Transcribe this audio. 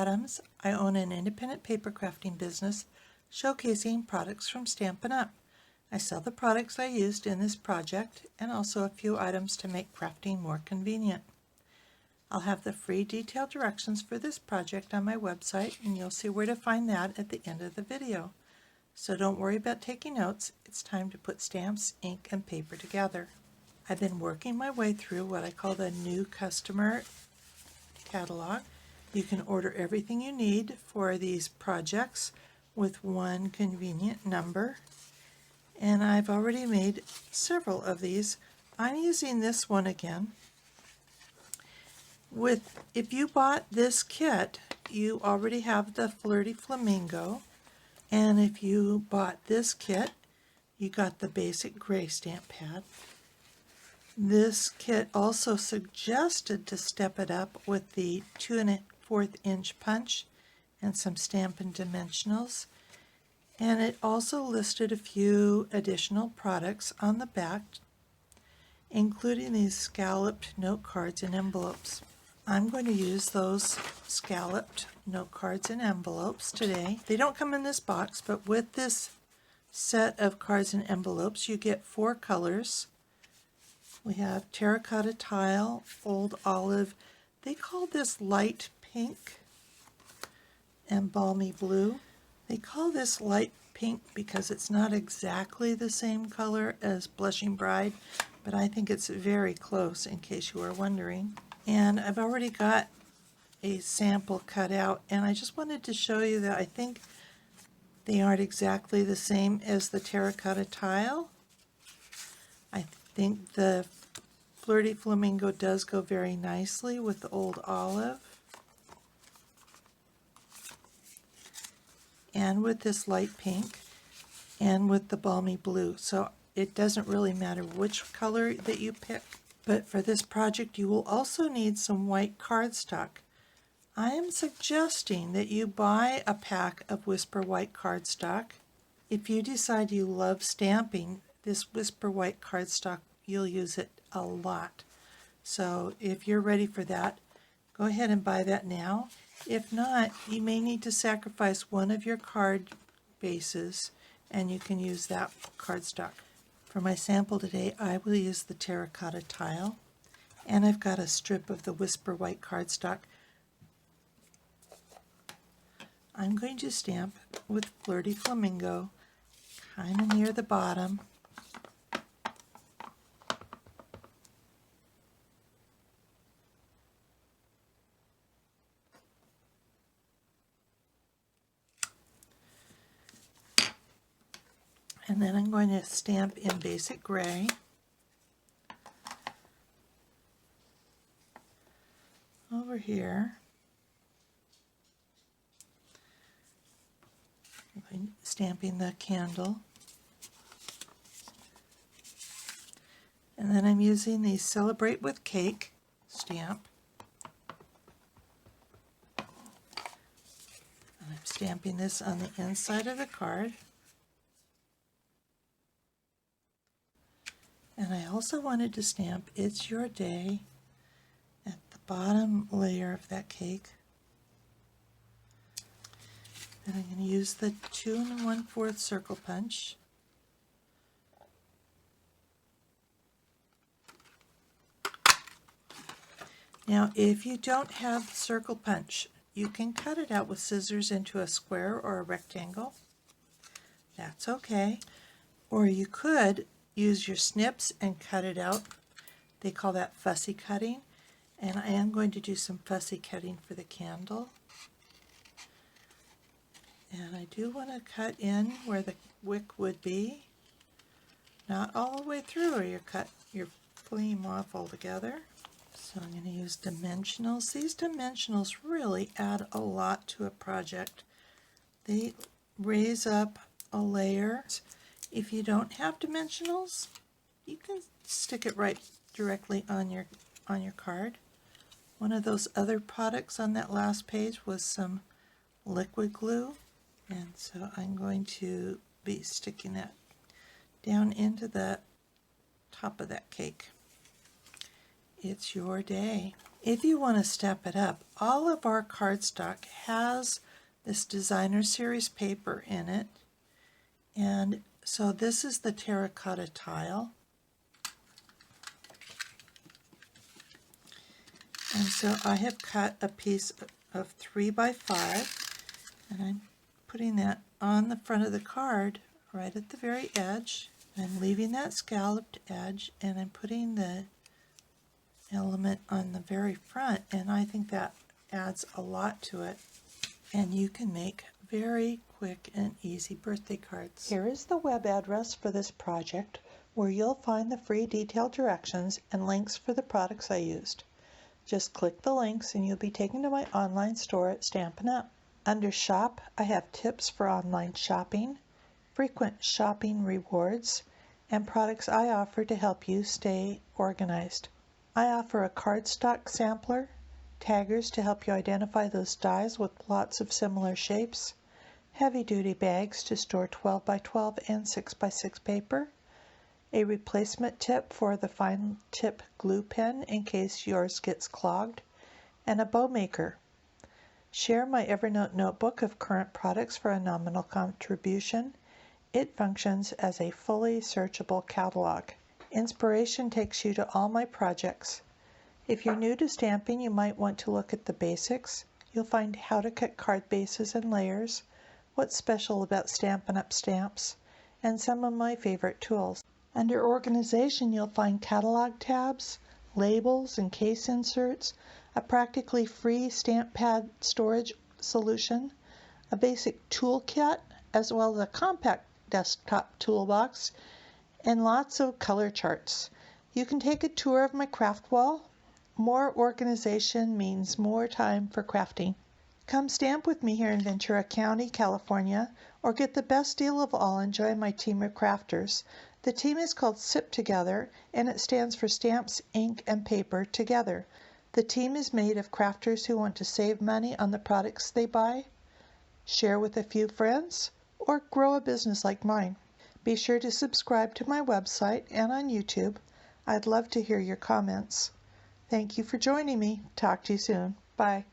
Adams. I own an independent paper crafting business showcasing products from Stampin' Up. I sell the products I used in this project and also a few items to make crafting more convenient. I'll have the free detailed directions for this project on my website, and you'll see where to find that at the end of the video. So don't worry about taking notes. It's time to put stamps, ink, and paper together. I've been working my way through what I call the new customer catalog. You can order everything you need for these projects with one convenient number. And I've already made several of these. I'm using this one again. If you bought this kit, you already have the Flirty Flamingo. And if you bought this kit, you got the basic gray stamp pad. This kit also suggested to step it up with the 2 1/4 inch punch and some Stampin' Dimensionals. And it also listed a few additional products on the back, including these Scalloped Note Cards and Envelopes. I'm going to use those Scalloped Note Cards and Envelopes today. They don't come in this box, but with this set of cards and envelopes, you get 4 colors. We have terracotta tile, old olive. They call this light pink, and balmy blue. They call this light pink because it's not exactly the same color as Blushing Bride, but I think it's very close, in case you were wondering. And I've already got a sample cut out, and I just wanted to show you that I think they aren't exactly the same as the terracotta tile. I think the Flirty Flamingo does go very nicely with the old olive and with this light pink and with the balmy blue. So it doesn't really matter which color that you pick. But for this project, you will also need some white cardstock. I am suggesting that you buy a pack of Whisper White cardstock. If you decide you love stamping, this Whisper White cardstock, you'll use it a lot. So if you're ready for that, go ahead and buy that now. If not, you may need to sacrifice one of your card bases, and you can use that cardstock. For my sample today, I will use the terracotta tile, and I've got a strip of the Whisper White cardstock. I'm going to stamp with Flirty Flamingo, kind of near the bottom. And then I'm going to stamp in basic gray. Over here. I'm stamping the candle. And then I'm using the Celebrate with Cake stamp. And I'm stamping this on the inside of the card. And I also wanted to stamp It's Your Day at the bottom layer of that cake. And I'm going to use the 2 1/4 circle punch. Now, if you don't have the circle punch, you can cut it out with scissors into a square or a rectangle. That's okay. Or you could use your snips and cut it out. They call that fussy cutting, and I am going to do some fussy cutting for the candle. And I do want to cut in where the wick would be, not all the way through, or you cut your flame off altogether. So I'm going to use dimensionals. These dimensionals really add a lot to a project. They raise up a layer. If you don't have dimensionals, you can stick it right directly on your card. One of those other products on that last page was some liquid glue, and so I'm going to be sticking that down into the top of that cake. It's your day. If you want to step it up, all of our cardstock has this designer series paper in it. And so this is the terracotta tile. And so I have cut a piece of 3 by 5, and I'm putting that on the front of the card right at the very edge. I'm leaving that scalloped edge, and I'm putting the element on the very front, and I think that adds a lot to it. And you can make very quick and easy birthday cards. Here is the web address for this project, where you'll find the free detailed directions and links for the products I used. Just click the links and you'll be taken to my online store at Stampin' Up. Under Shop, I have tips for online shopping, frequent shopping rewards, and products I offer to help you stay organized. I offer a cardstock sampler, taggers to help you identify those dies with lots of similar shapes, heavy-duty bags to store 12 by 12 and 6 by 6 paper, a replacement tip for the fine tip glue pen in case yours gets clogged, and a bow maker. Share my Evernote notebook of current products for a nominal contribution. It functions as a fully searchable catalog. Inspiration takes you to all my projects. If you're new to stamping, you might want to look at the basics. You'll find how to cut card bases and layers, what's special about Stampin' Up stamps, and some of my favorite tools. Under Organization, you'll find catalog tabs, labels and case inserts, a practically free stamp pad storage solution, a basic toolkit, as well as a compact desktop toolbox, and lots of color charts. You can take a tour of my craft wall. More organization means more time for crafting. Come stamp with me here in Ventura County, California, or get the best deal of all and join my team of crafters. The team is called SIP Together, and it stands for Stamps, Ink, and Paper Together. The team is made of crafters who want to save money on the products they buy, share with a few friends, or grow a business like mine. Be sure to subscribe to my website and on YouTube. I'd love to hear your comments. Thank you for joining me. Talk to you soon. Bye.